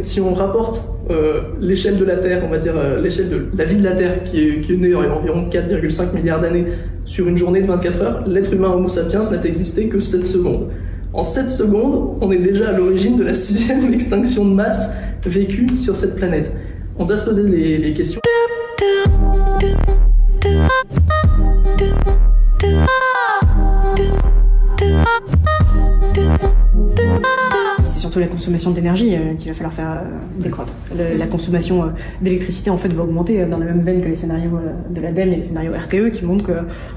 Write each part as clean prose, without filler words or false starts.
Si on rapporte l'échelle de la Terre, on va dire l'échelle de la vie de la Terre qui est née en environ 4,5 milliards d'années sur une journée de 24 heures, l'être humain Homo sapiens n'a existé que 7 secondes. En 7 secondes, on est déjà à l'origine de la 6e extinction de masse vécue sur cette planète. On doit se poser les questions. C'est surtout la consommation d'énergie qu'il va falloir faire décroître. La consommation d'électricité en fait va augmenter dans la même veine que les scénarios de l'ADEME et les scénarios RTE qui montrent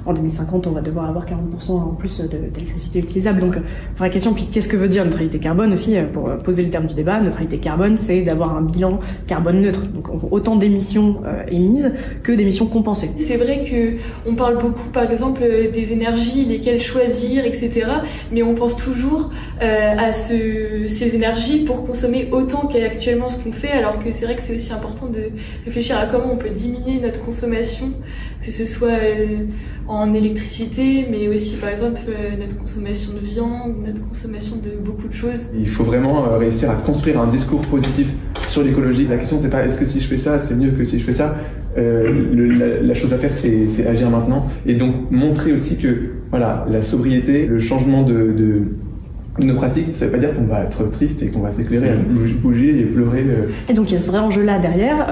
qu'en 2050 on va devoir avoir 40% en plus d'électricité utilisable. Donc vraie question, puis qu'est-ce que veut dire neutralité carbone aussi pour poser le terme du débat. Neutralité carbone, c'est d'avoir un bilan carbone neutre, donc autant d'émissions émises que d'émissions compensées. C'est vrai que on parle beaucoup par exemple des énergies, lesquelles choisir, etc. Mais on pense toujours à ces énergies pour consommer autant qu'actuellement ce qu'on fait, alors que c'est vrai que c'est aussi important de réfléchir à comment on peut diminuer notre consommation, que ce soit en électricité, mais aussi par exemple notre consommation de viande, notre consommation de beaucoup de choses. Il faut vraiment réussir à construire un discours positif sur l'écologie. La question c'est pas est-ce que si je fais ça c'est mieux que si je fais ça. La chose à faire c'est agir maintenant et donc montrer aussi que voilà, la sobriété, le changement de nos pratiques, ça veut pas dire qu'on va être triste et qu'on va s'éclairer à bouger et pleurer. Et donc il y a ce vrai enjeu-là derrière,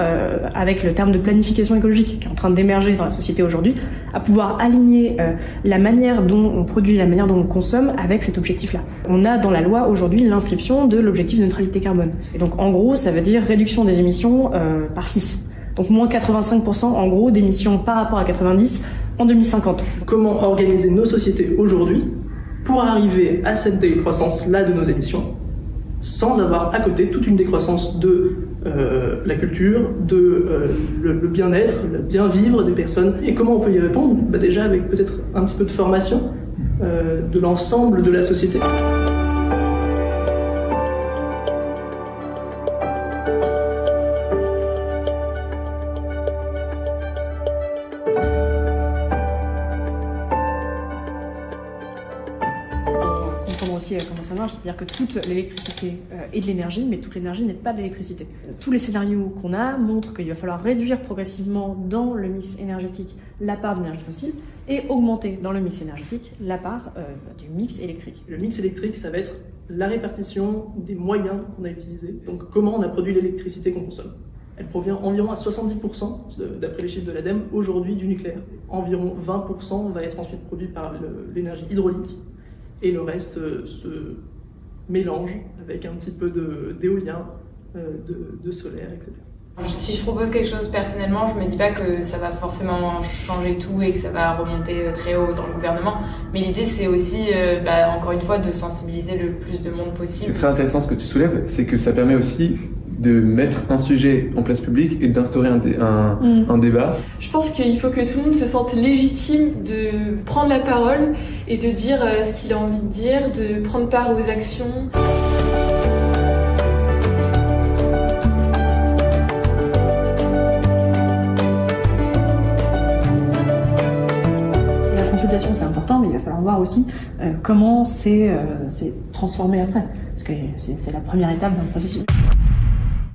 avec le terme de planification écologique qui est en train d'émerger dans la société aujourd'hui, à pouvoir aligner la manière dont on produit, la manière dont on consomme avec cet objectif-là. On a dans la loi aujourd'hui l'inscription de l'objectif de neutralité carbone. Et donc en gros, ça veut dire réduction des émissions par 6. Donc moins 85% en gros d'émissions par rapport à 90 en 2050. Comment organiser nos sociétés aujourd'hui pour arriver à cette décroissance-là de nos émissions, sans avoir à côté toute une décroissance de la culture, de le bien-être, le bien-vivre des personnes. Et comment on peut y répondre? Déjà avec peut-être un petit peu de formation de l'ensemble de la société. Aussi comment ça marche, c'est-à-dire que toute l'électricité est de l'énergie, mais toute l'énergie n'est pas de l'électricité. Tous les scénarios qu'on a montrent qu'il va falloir réduire progressivement dans le mix énergétique la part d'énergie fossile et augmenter dans le mix énergétique la part du mix électrique. Le mix électrique, ça va être la répartition des moyens qu'on a utilisés. Donc comment on a produit l'électricité qu'on consomme. Elle provient environ à 70%, d'après les chiffres de l'ADEME, aujourd'hui du nucléaire. Environ 20% va être ensuite produit par l'énergie hydraulique. Et le reste se mélange avec un petit peu d'éolien, de solaire, etc. Si je propose quelque chose personnellement, je me dis pas que ça va forcément changer tout et que ça va remonter très haut dans le gouvernement. Mais l'idée c'est aussi, encore une fois, de sensibiliser le plus de monde possible. C'est très intéressant ce que tu soulèves, c'est que ça permet aussi de mettre un sujet en place publique et d'instaurer un débat. Je pense qu'il faut que tout le monde se sente légitime de prendre la parole et de dire ce qu'il a envie de dire, de prendre part aux actions. La consultation c'est important, mais il va falloir voir aussi comment c'est transformé après, parce que c'est la première étape d'un processus.